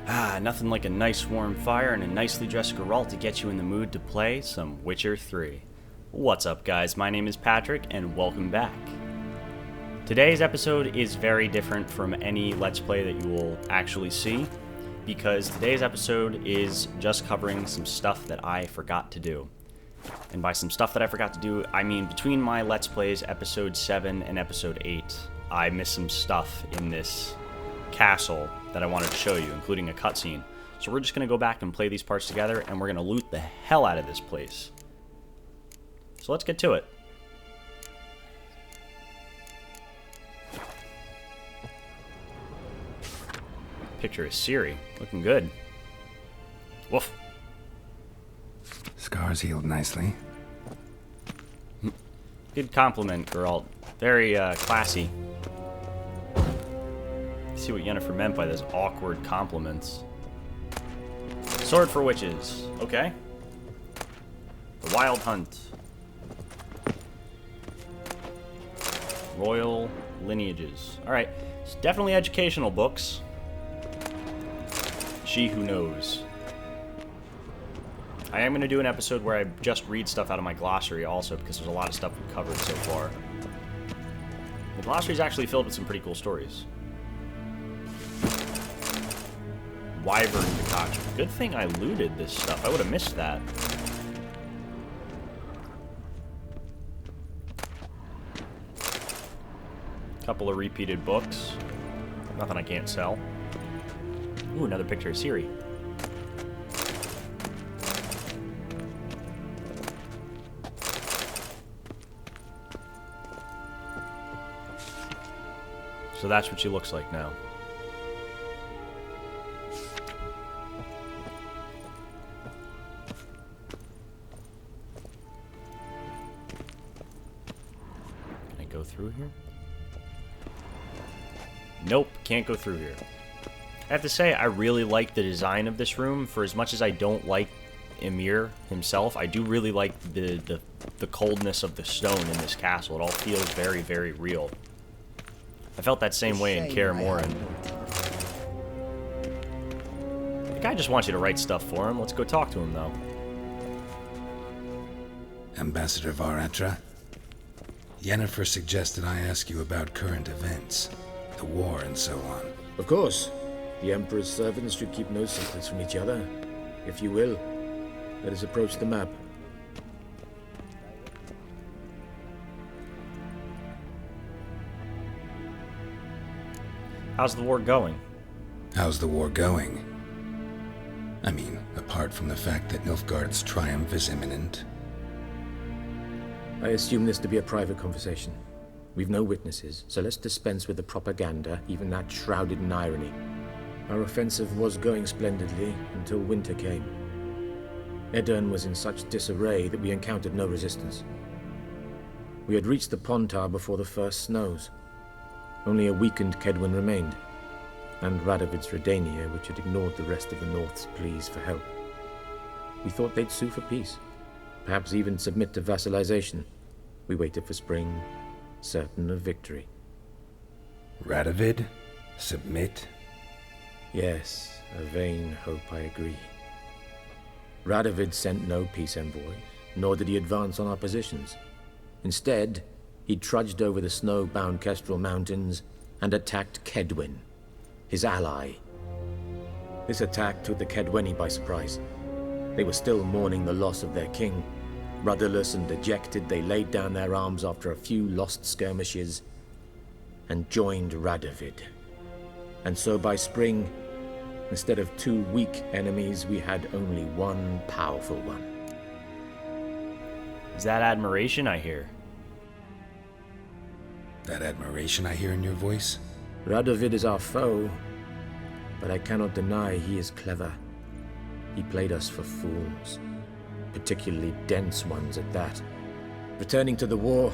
Nothing like a nice warm fire and a nicely dressed Geralt to get you in the mood to play some Witcher 3. What's up, guys? My name is Patrick, and welcome back. Today's episode is very different from any Let's Play that you will actually see, because today's episode is just covering some stuff that I forgot to do. And by some stuff that I forgot to do, I mean between my Let's Plays episode 7 and episode 8, I missed some stuff in this castle that I wanted to show you, including a cutscene. So we're just going to go back and play these parts together, and we're going to loot the hell out of this place. So let's get to it. Picture is Ciri, looking good. Woof. Scars healed nicely. Good compliment, Geralt. Very classy. See what Yennefer meant by those awkward compliments. Sword for witches. Okay. The Wild Hunt. Royal lineages. Alright. It's definitely educational books. She Who Knows. I am going to do an episode where I just read stuff out of my glossary also, because there's a lot of stuff we've covered so far. The glossary is actually filled with some pretty cool stories. Wyvern decoction. Good thing I looted this stuff. I would have missed that. Couple of repeated books. Nothing I can't sell. Ooh, another picture of Ciri. So that's what she looks like now. Go through here? Nope, can't go through here. I have to say, I really like the design of this room. For as much as I don't like Emir himself, I do really like the coldness of the stone in this castle. It all feels very, very real. I felt that same way in Kaer Morhen. The guy just wants you to write stuff for him. Let's go talk to him, though. Ambassador Varatra? Yennefer suggested I ask you about current events, the war and so on. Of course. The Emperor's servants should keep no secrets from each other. If you will, let us approach the map. How's the war going? How's the war going? I mean, apart from the fact that Nilfgaard's triumph is imminent. I assume this to be a private conversation. We've no witnesses, so let's dispense with the propaganda, even that shrouded in irony. Our offensive was going splendidly until winter came. Edirne was in such disarray that we encountered no resistance. We had reached the Pontar before the first snows. Only a weakened Kedwen remained, and Radovid's Redania, which had ignored the rest of the North's pleas for help. We thought they'd sue for peace. Perhaps even submit to vassalization. We waited for spring, certain of victory. Radovid? Submit? Yes, a vain hope, I agree. Radovid sent no peace envoys, nor did he advance on our positions. Instead, he trudged over the snow-bound Kestrel Mountains and attacked Kedwen, his ally. This attack took the Kedweni by surprise. They were still mourning the loss of their king. Rudderless and dejected, they laid down their arms after a few lost skirmishes and joined Radovid. And so by spring, instead of two weak enemies, we had only one powerful one. Is that admiration I hear? That admiration I hear in your voice? Radovid is our foe, but I cannot deny he is clever. He played us for fools. Particularly dense ones at that. Returning to the war,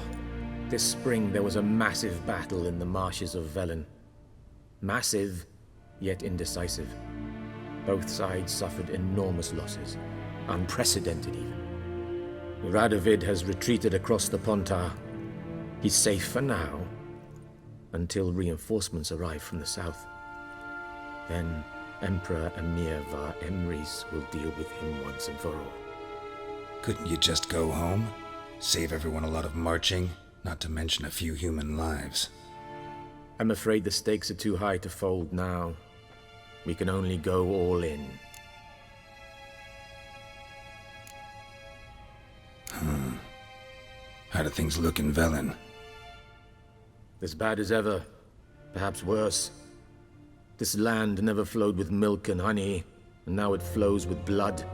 this spring there was a massive battle in the marshes of Velen. Massive, yet indecisive. Both sides suffered enormous losses, unprecedented even. Radovid has retreated across the Pontar. He's safe for now, until reinforcements arrive from the south. Then Emperor Emir var Emrys will deal with him once and for all. Couldn't you just go home? Save everyone a lot of marching, not to mention a few human lives. I'm afraid the stakes are too high to fold now. We can only go all in. How do things look in Velen? As bad as ever, perhaps worse. This land never flowed with milk and honey, and now it flows with blood.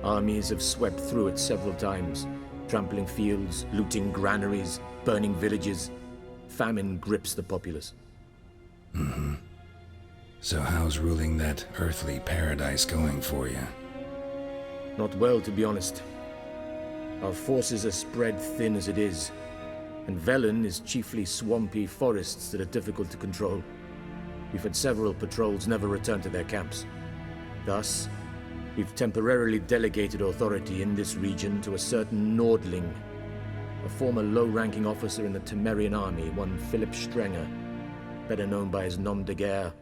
Armies have swept through it several times, trampling fields, looting granaries, burning villages. Famine grips the populace. So how's ruling that earthly paradise going for you? Not well, to be honest. Our forces are spread thin as it is, and Velen is chiefly swampy forests that are difficult to control. We've had several patrols never return to their camps. Thus, we've temporarily delegated authority in this region to a certain Nordling, a former low-ranking officer in the Temerian army, one Philip Strenger, better known by his nom de guerre,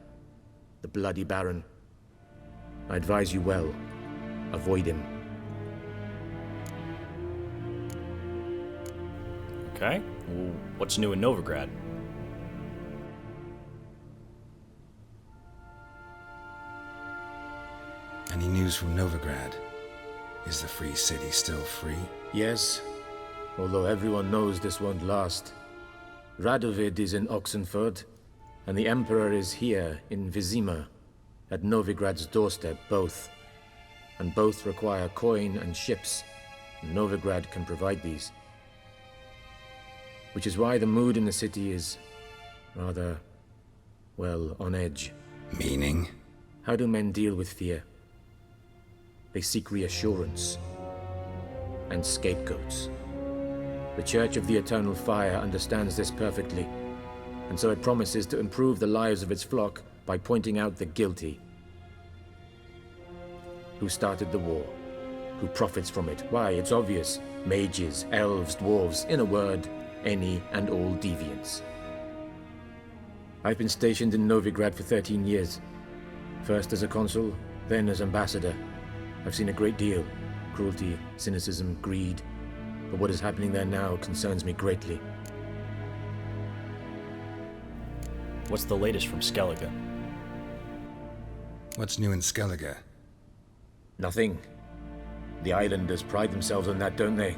the Bloody Baron. I advise you well, avoid him. Okay. Well, what's new in Novigrad? Any news from Novigrad? Is the free city still free? Yes, although everyone knows this won't last. Radovid is in Oxenford, and the Emperor is here in Vizima, at Novigrad's doorstep, both. And both require coin and ships, and Novigrad can provide these. Which is why the mood in the city is rather, well, on edge. Meaning? How do men deal with fear? They seek reassurance and scapegoats. The Church of the Eternal Fire understands this perfectly, and so it promises to improve the lives of its flock by pointing out the guilty. Who started the war? Who profits from it? Why, it's obvious. Mages, elves, dwarves, in a word, any and all deviants. I've been stationed in Novigrad for 13 years. First as a consul, then as ambassador. I've seen a great deal. Cruelty, cynicism, greed. But what is happening there now concerns me greatly. What's the latest from Skellige? What's new in Skellige? Nothing. The islanders pride themselves on that, don't they?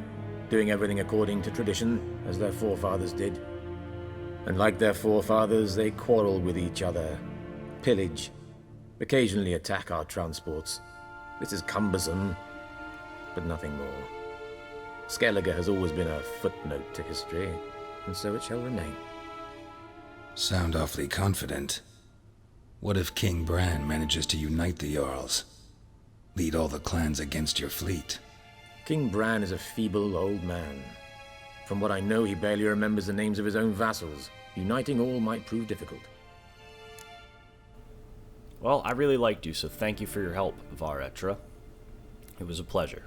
Doing everything according to tradition, as their forefathers did. And like their forefathers, they quarrel with each other, pillage, occasionally attack our transports. This is cumbersome, but nothing more. Skellige has always been a footnote to history, and so it shall remain. Sound awfully confident. What if King Bran manages to unite the Jarls? Lead all the clans against your fleet? King Bran is a feeble old man. From what I know, he barely remembers the names of his own vassals. Uniting all might prove difficult. Well, I really liked you, so thank you for your help, Var Etra. It was a pleasure.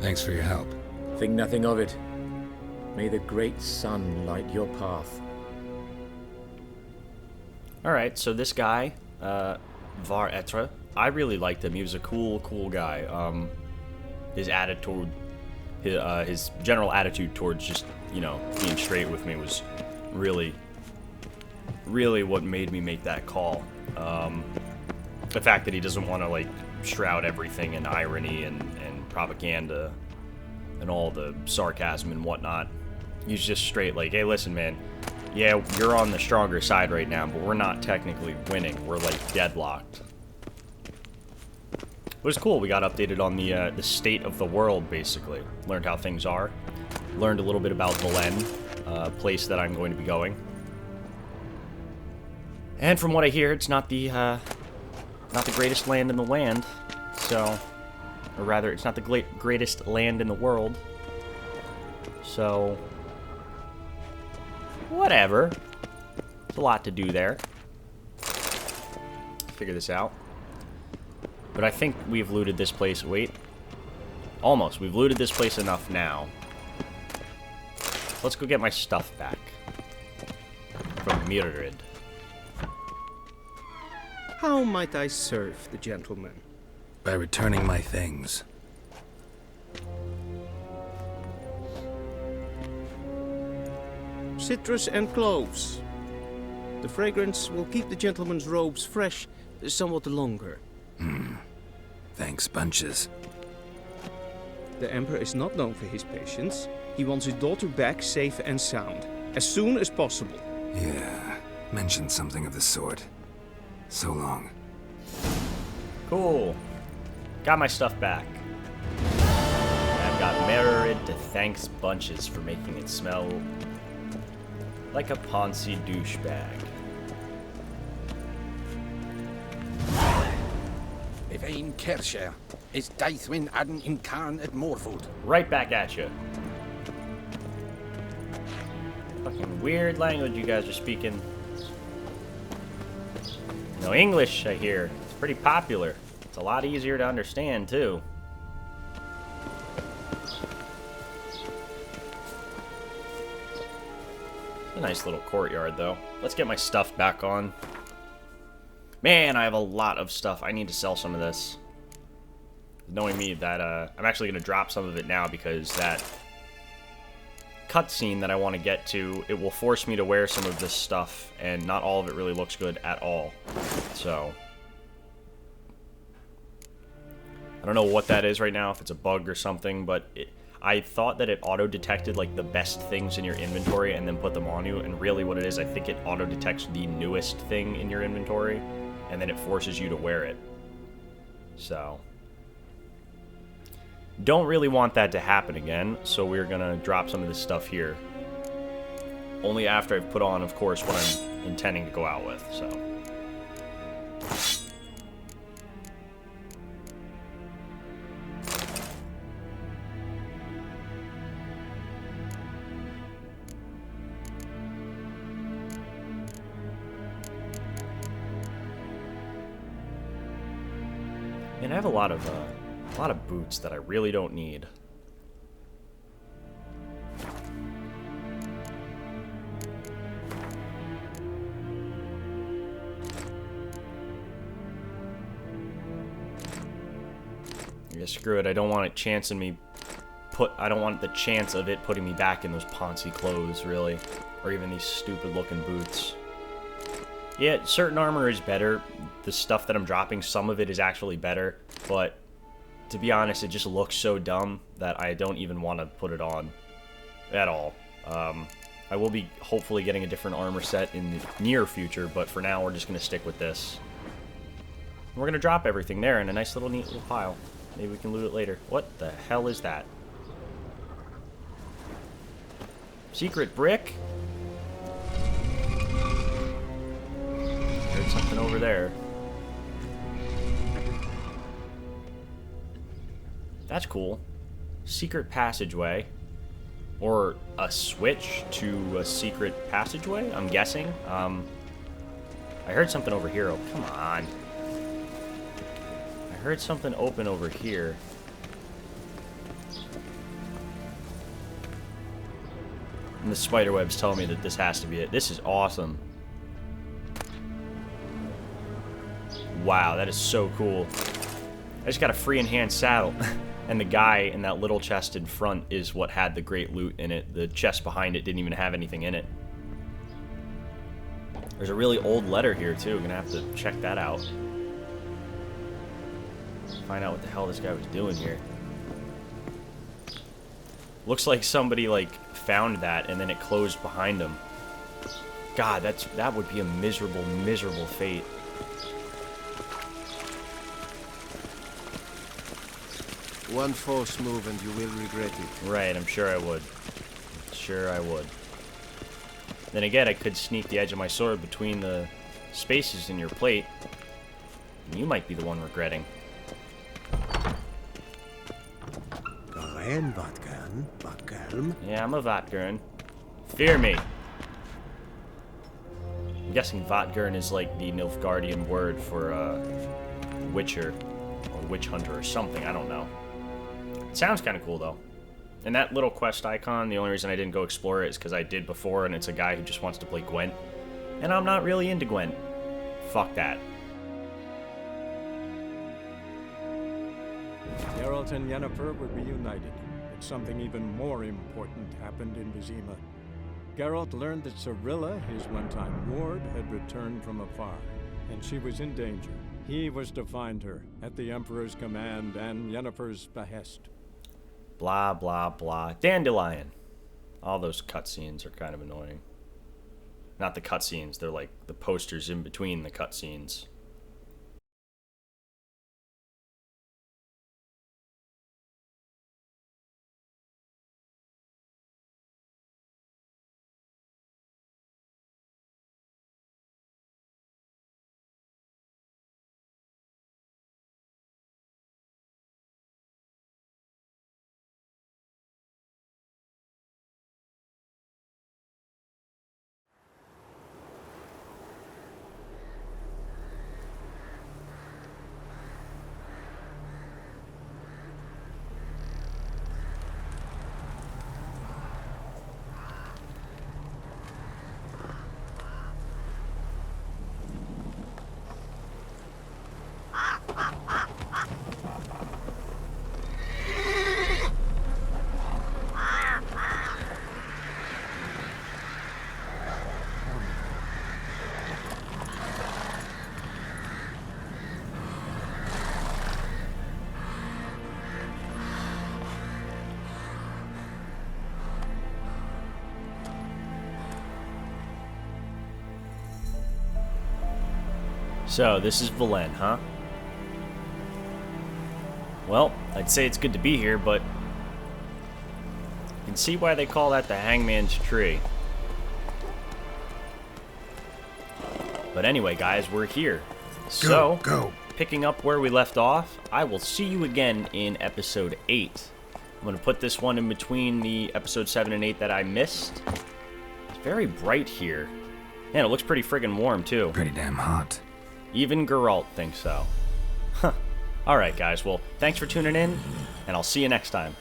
Thanks for your help. Think nothing of it. May the great sun light your path. Alright, so this guy, Var Etra, I really liked him. He was a cool guy. His attitude, his general attitude towards just, being straight with me was really what made me make that call. The fact that he doesn't want to, shroud everything in irony and propaganda and all the sarcasm and whatnot. He's just straight hey, listen, man, yeah, you're on the stronger side right now, but we're not technically winning. We're, deadlocked. It was cool. We got updated on the state of the world, basically. Learned how things are. Learned a little bit about Velen, a place that I'm going to be going. And from what I hear, it's not the greatest land in the land. So, or rather, it's not the greatest land in the world. So, whatever. There's a lot to do there. Figure this out. But I think we've looted this place. Wait. Almost. We've looted this place enough now. Let's go get my stuff back. From Mirrid. How might I serve the gentleman? By returning my things. Citrus and cloves. The fragrance will keep the gentleman's robes fresh somewhat longer. Thanks, bunches. The Emperor is not known for his patience. He wants his daughter back safe and sound, as soon as possible. Yeah, mentioned something of the sort. So long. Cool. Got my stuff back. I've got Merid to thanks bunches for making it smell like a poncy douchebag. Evain Kersher is Daithwin Adden in Khan at Morfoot. Right back at you. Fucking weird language you guys are speaking. No English, I hear. It's pretty popular. It's a lot easier to understand, too. A nice little courtyard, though. Let's get my stuff back on. Man, I have a lot of stuff. I need to sell some of this. Knowing me that, I'm actually going to drop some of it now because that cutscene that I want to get to, it will force me to wear some of this stuff, and not all of it really looks good at all. So I don't know what that is right now, if it's a bug or something, but I thought that it auto-detected like the best things in your inventory and then put them on you, and really what it is, I think it auto-detects the newest thing in your inventory, and then it forces you to wear it. So don't really want that to happen again, so we're gonna drop some of this stuff here. Only after I've put on, of course, what I'm intending to go out with, so. And I have a lot of boots that I really don't need. Yeah, screw it. I don't want it chancing me. I don't want the chance of it putting me back in those poncy clothes, really, or even these stupid-looking boots. Yeah, certain armor is better. The stuff that I'm dropping, some of it is actually better, but to be honest, it just looks so dumb that I don't even want to put it on at all. I will be hopefully getting a different armor set in the near future, but for now, we're just going to stick with this. We're going to drop everything there in a nice little neat little pile. Maybe we can loot it later. What the hell is that? Secret brick? Heard something over there. That's cool. Secret passageway. Or a switch to a secret passageway, I'm guessing. I heard something over here. Oh, come on. I heard something open over here. And the spiderwebs tell me that this has to be it. This is awesome. Wow, that is so cool. I just got a free enhanced saddle. And the guy in that little chest in front is what had the great loot in it. The chest behind it didn't even have anything in it. There's a really old letter here, too. Gonna have to check that out. Find out what the hell this guy was doing here. Looks like somebody, like, found that and then it closed behind him. God, that would be a miserable, miserable fate. One false move and you will regret it. Right, I'm sure I would. Sure I would. Then again, I could sneak the edge of my sword between the spaces in your plate. And you might be the one regretting. Yeah, I'm a Vatgern. Fear me. I'm guessing Vatgern is like the Nilfgaardian word for Witcher or Witch Hunter or something. I don't know. It sounds kind of cool, though. And that little quest icon, the only reason I didn't go explore it is because I did before, and it's a guy who just wants to play Gwent. And I'm not really into Gwent. Fuck that. Geralt and Yennefer were reunited, but something even more important happened in Vizima. Geralt learned that Cirilla, his one-time ward, had returned from afar, and she was in danger. He was to find her, at the Emperor's command and Yennefer's behest. Blah, blah, blah. Dandelion. All those cutscenes are kind of annoying. Not the cutscenes, they're like the posters in between the cutscenes. So, this is Velen, huh? Well, I'd say it's good to be here, but you can see why they call that the Hangman's Tree. But anyway, guys, we're here. So, picking up where we left off, I will see you again in episode 8. I'm going to put this one in between the episode 7 and 8 that I missed. It's very bright here. Man, it looks pretty friggin' warm, too. Pretty damn hot. Even Geralt thinks so. Huh. Alright, guys, well, thanks for tuning in, and I'll see you next time.